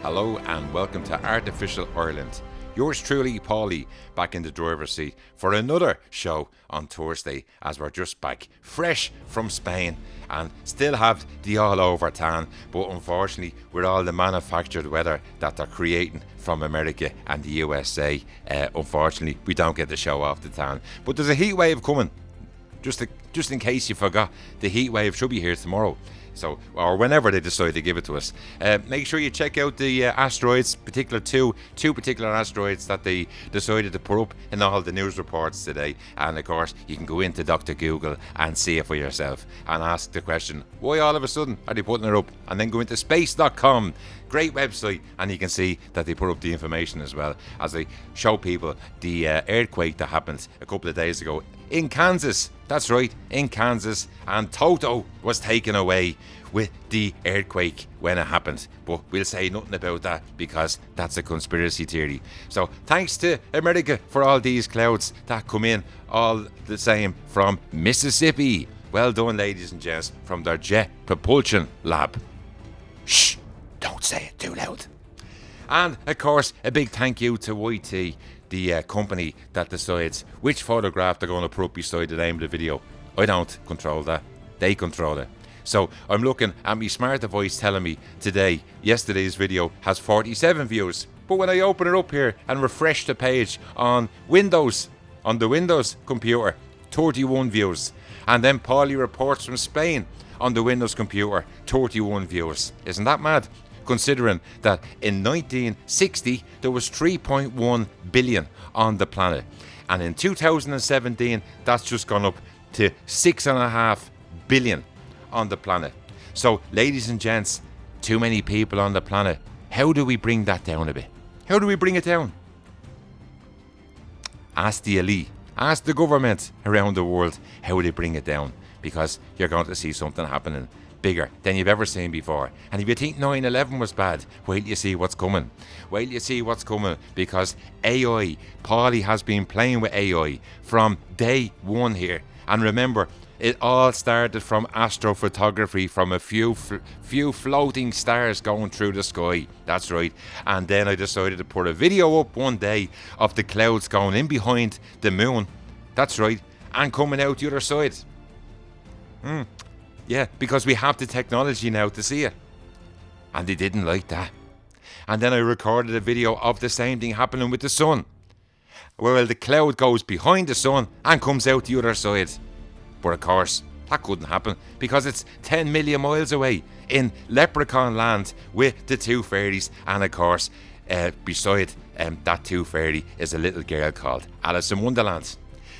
Hello and welcome to Artificial Ireland. Yours truly, Paulie, back in the driver's seat for another show on Thursday as we're just back fresh from Spain and still have the all over tan, but unfortunately with all the manufactured weather that they're creating from America and the USA, unfortunately we don't get to show off the tan. But there's a heat wave coming. Just in case you forgot, the heat wave should be here tomorrow. So, or whenever they decide to give it to us. Make sure you check out the asteroids, two particular asteroids that they decided to put up in all the news reports today. And of course, you can go into Dr. Google and see it for yourself and ask the question, why all of a sudden are they putting it up? And then go into space.com. Great website, and you can see that they put up the information as well as they show people the earthquake that happened a couple of days ago in Kansas. That's right, in Kansas, and Toto was taken away with the earthquake when it happened. But we'll say nothing about that because that's a conspiracy theory. So thanks to America for all these clouds that come in all the same from Mississippi. Well done, ladies and gents, from their jet propulsion lab. Shh, don't say it too loud. And of course, a big thank you to YT, the company that decides which photograph they're going to put up beside the name of the video. I don't control that. They control it. So I'm looking at my smart device telling me yesterday's video has 47 views. But when I open it up here and refresh the page on the Windows computer, 31 views. And then Paulie reports from Spain on the Windows computer, 31 views. Isn't that mad? Considering that in 1960 there was 3.1 billion on the planet, and in 2017 that's just gone up to 6.5 billion on the planet. So ladies and gents, too many people on the planet. How do we bring that down a bit? How do we bring it down? Ask the elite, ask the government around the world how they bring it down, because you're going to see something happening bigger than you've ever seen before. And if you think 9/11 was bad, wait till you see what's coming. Wait till you see what's coming, because AI, Paulie has been playing with AI from day one here. And remember, it all started from astrophotography, from a few floating stars going through the sky. That's right. And then I decided to put a video up one day of the clouds going in behind the moon. That's right. And coming out the other side. Yeah, because we have the technology now to see it. And they didn't like that. And then I recorded a video of the same thing happening with the sun. Well, the cloud goes behind the sun and comes out the other side. But of course, that couldn't happen because it's 10 million miles away in Leprechaun land with the two fairies. And of course, beside that two fairy is a little girl called Alice in Wonderland.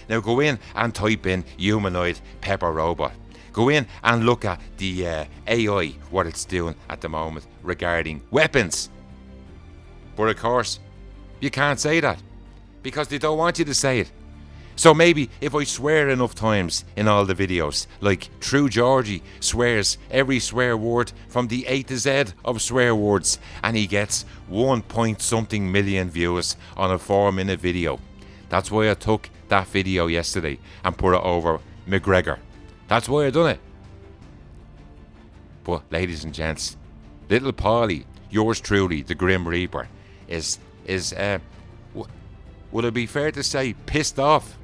Now go in and type in humanoid pepper robot. Go in and look at the AI, what it's doing at the moment regarding weapons. But of course, you can't say that because they don't want you to say it. So maybe if I swear enough times in all the videos, like True Georgie swears every swear word from the A to Z of swear words, and he gets 1.something million views on a 4-minute video. That's why I took that video yesterday and put it over McGregor. That's why I done it. But ladies and gents, little Paulie, yours truly, the Grim Reaper, is would it be fair to say pissed off?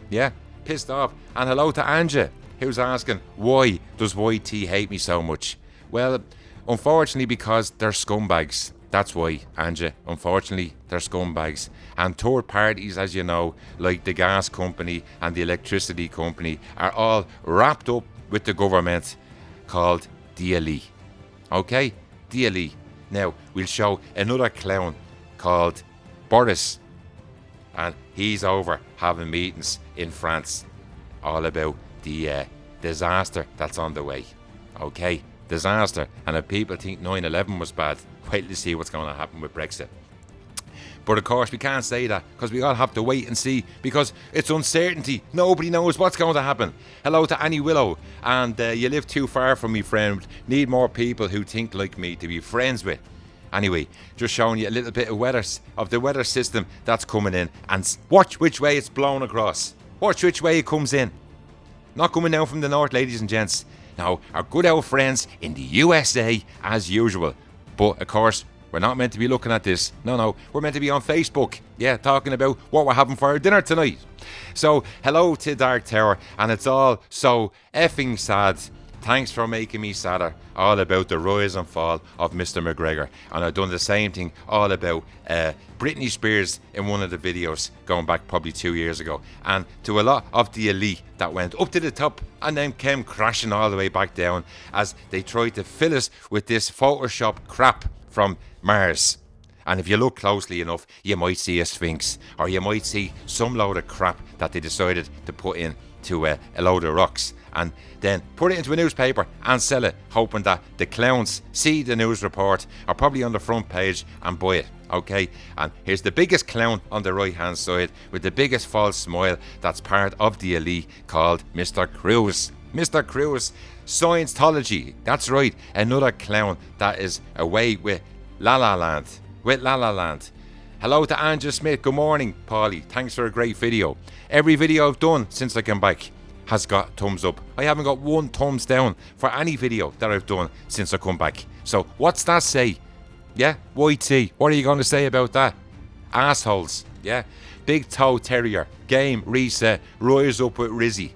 Yeah, pissed off. And hello to Anja, who's asking, why does YT hate me so much? Well, unfortunately because they're scumbags. That's why, Anja. Unfortunately, they're scumbags. And third parties, as you know, like the gas company and the electricity company, are all wrapped up with the government called the elite. Okay? The elite. Now, we'll show another clown called Boris. And he's over having meetings in France all about the disaster that's on the way. Okay? Disaster. And if people think 9/11 was bad, wait to see what's going to happen with Brexit. But of course we can't say that because we all have to wait and see, because it's uncertainty. Nobody knows what's going to happen. Hello to Annie Willow, and you live too far from me, friend. Need more people who think like me to be friends with. Anyway, just showing you a little bit of the weather system that's coming in, and watch which way it's blown across. Watch which way it comes in. Not coming down from the north, ladies and gents. Now, our good old friends in the USA as usual. But of course, We're not meant to be looking at this. No, we're meant to be on Facebook. Yeah, talking about what we're having for our dinner tonight. So, hello to Dark Tower, and it's all so effing sad. Thanks for making me sadder. All about the rise and fall of Mr. McGregor. And I've done the same thing all about Britney Spears in one of the videos going back probably 2 years ago. And to a lot of the elite that went up to the top and then came crashing all the way back down as they tried to fill us with this Photoshop crap from Mars. And if you look closely enough, you might see a sphinx, or you might see some load of crap that they decided to put in to a load of rocks, and then put it into a newspaper and sell it, hoping that the clowns see the news report, or probably on the front page, and buy it. Okay, and here's the biggest clown on the right hand side with the biggest false smile that's part of the elite, called Mr. Cruz. Mr. Cruz, Scientology. That's right, another clown that is away with La La Land. Hello to Andrew Smith. Good morning, Paulie. Thanks for a great video. Every video I've done since I came back has got thumbs up. I haven't got one thumbs down for any video that I've done since I come back. So what's that say? Yeah, YT. What are you going to say about that? Assholes. Yeah. Big Toe Terrier. Game reset. Rise up with Rizzy.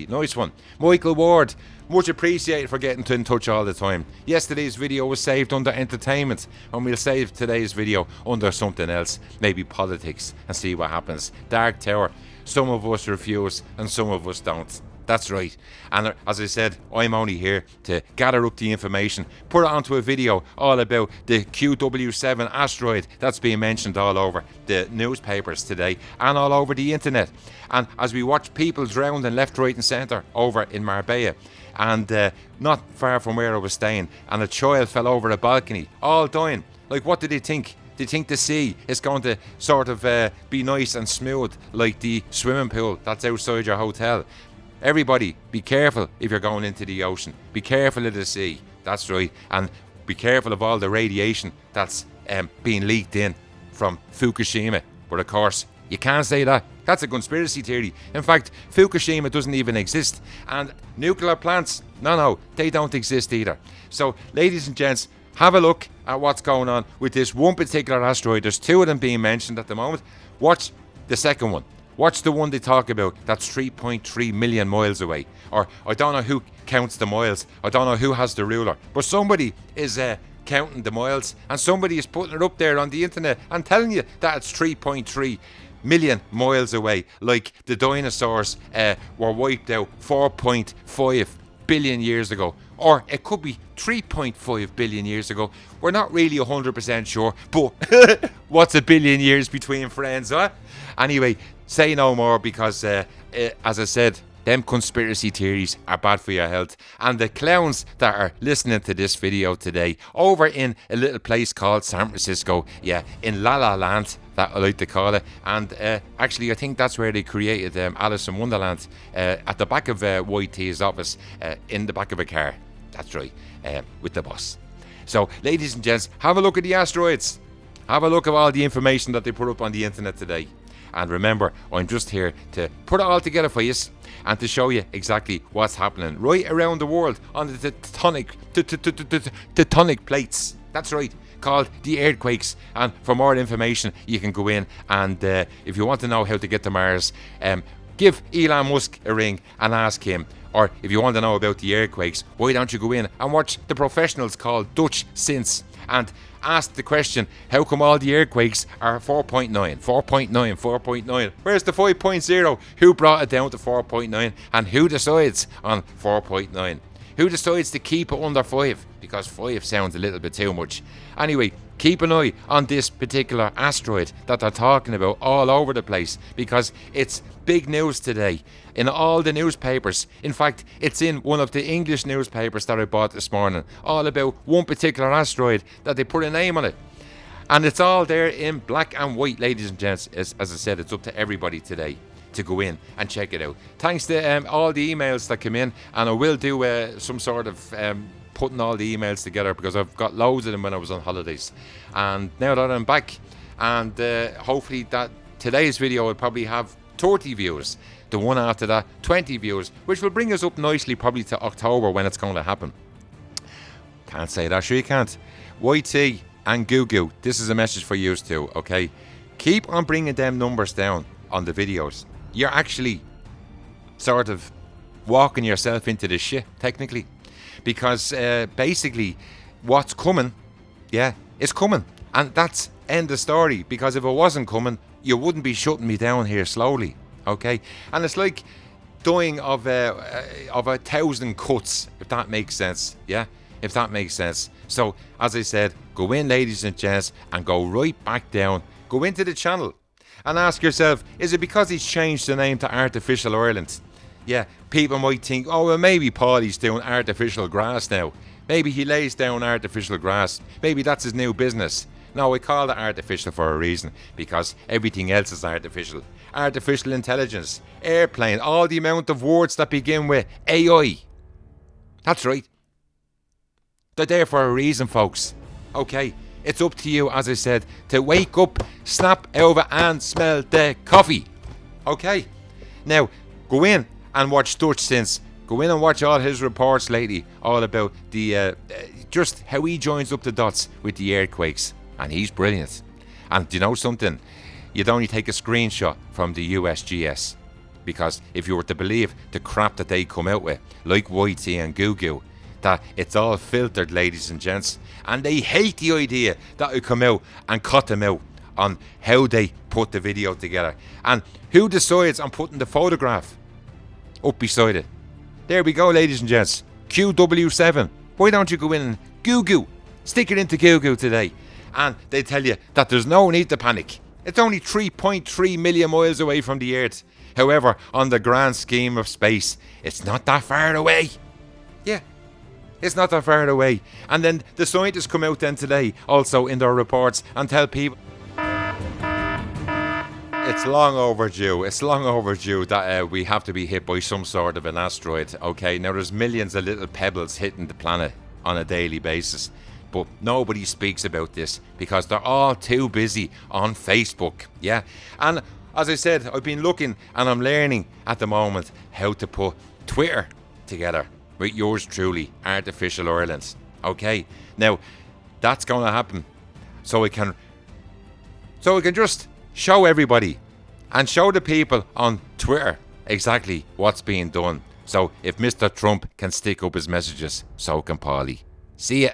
Nice one. Michael Ward. Much appreciated for getting in touch all the time. Yesterday's video was saved under entertainment, and we'll save today's video under something else, maybe politics, and see what happens. Dark Tower. Some of us refuse and some of us don't. That's right. And as I said, I'm only here to gather up the information, put it onto a video all about the QW7 asteroid that's being mentioned all over the newspapers today and all over the internet. And as we watch people drowned in left, right and centre over in Marbella, and not far from where I was staying, and a child fell over a balcony, all dying. Like, what did they think? They think the sea is going to sort of be nice and smooth like the swimming pool that's outside your hotel. Everybody, be careful if you're going into the ocean. Be careful of the sea. That's right. And be careful of all the radiation that's being leaked in from Fukushima. But of course, you can't say that. That's a conspiracy theory. In fact, Fukushima doesn't even exist. And nuclear plants, no, they don't exist either. So, ladies and gents, have a look at what's going on with this one particular asteroid. There's two of them being mentioned at the moment. Watch the second one. Watch the one they talk about that's 3.3 million miles away. Or I don't know who counts the miles. I don't know who has the ruler. But somebody is counting the miles, and somebody is putting it up there on the internet and telling you that it's 3.3 million miles away. Like the dinosaurs were wiped out 4.5 billion years ago. Or it could be 3.5 billion years ago. We're not really 100% sure, but what's a billion years between friends, huh? Anyway, say no more, because as I said, them conspiracy theories are bad for your health. And the clowns that are listening to this video today, over in a little place called San Francisco, yeah, in La La Land, that I like to call it. And actually, I think that's where they created Alice in Wonderland, at the back of YT's office, in the back of a car. That's right, with the boss. So, ladies and gents, have a look at the asteroids. Have a look at all the information that they put up on the internet today. And remember, I'm just here to put it all together for you and to show you exactly what's happening right around the world on the tectonic plates. That's right, called the earthquakes. And for more information, you can go in, and if you want to know how to get to Mars, give Elon Musk a ring and ask him. Or if you want to know about the earthquakes, why don't you go in and watch the professionals called Dutch Synths and ask the question, how come all the earthquakes are 4.9? Where's the 5.0? Who brought it down to 4.9? And who decides on 4.9? Who decides to keep it under 5? Because 5 sounds a little bit too much. Anyway, keep an eye on this particular asteroid that they're talking about all over the place, because it's big news today in all the newspapers. In fact, it's in one of the English newspapers that I bought this morning, all about one particular asteroid that they put a name on it. And it's all there in black and white, ladies and gents. As I said, it's up to everybody today to go in and check it out. Thanks to all the emails that come in, and I will do some sort of putting all the emails together, because I've got loads of them when I was on holidays. And now that I'm back, and hopefully that today's video will probably have 30 views, the one after that 20 views, which will bring us up nicely probably to October when it's going to happen. Can't say that, sure you can't. YT and Gugu, this is a message for you too, okay? Keep on bringing them numbers down on the videos. You're actually sort of walking yourself into the shit, technically. Because basically, what's coming, it's coming. And that's end of story. Because if it wasn't coming, you wouldn't be shutting me down here slowly, okay? And it's like dying of 1,000 cuts, if that makes sense, yeah? If that makes sense. So, as I said, go in, ladies and gents, and go right back down. Go into the channel and ask yourself, is it because he's changed the name to Artificial Ireland? Yeah, people might think, oh, well, maybe Paulie's doing artificial grass now. Maybe he lays down artificial grass. Maybe that's his new business. No, we call it artificial for a reason, because everything else is artificial. Artificial intelligence, airplane, all the amount of words that begin with AI. That's right. They're there for a reason, folks. Okay, it's up to you, as I said, to wake up, snap over and smell the coffee. Okay, now go in and watch Dutch Since. Go in and watch all his reports lately, all about the just how he joins up the dots with the earthquakes. And he's brilliant. And do you know something? You'd only take a screenshot from the USGS. Because if you were to believe the crap that they come out with, like YT and Gugu, that it's all filtered, ladies and gents. And they hate the idea that I come out and cut them out on how they put the video together. And who decides on putting the photograph up beside it? There we go, ladies and gents. QW7. Why don't you go in and Gugu? Stick it into Gugu today. And they tell you that there's no need to panic. It's only 3.3 million miles away from the Earth. However, on the grand scheme of space, it's not that far away. Yeah, it's not that far away. And then the scientists come out then today, also in their reports, and tell people it's long overdue. It's long overdue that we have to be hit by some sort of an asteroid. Okay, now there's millions of little pebbles hitting the planet on a daily basis. But nobody speaks about this because they're all too busy on Facebook. Yeah. And as I said, I've been looking and I'm learning at the moment how to put Twitter together with yours truly, Artificial Ireland. Okay. Now, that's going to happen. So I can just show everybody and show the people on Twitter exactly what's being done. So if Mr. Trump can stick up his messages, so can Paulie. See ya.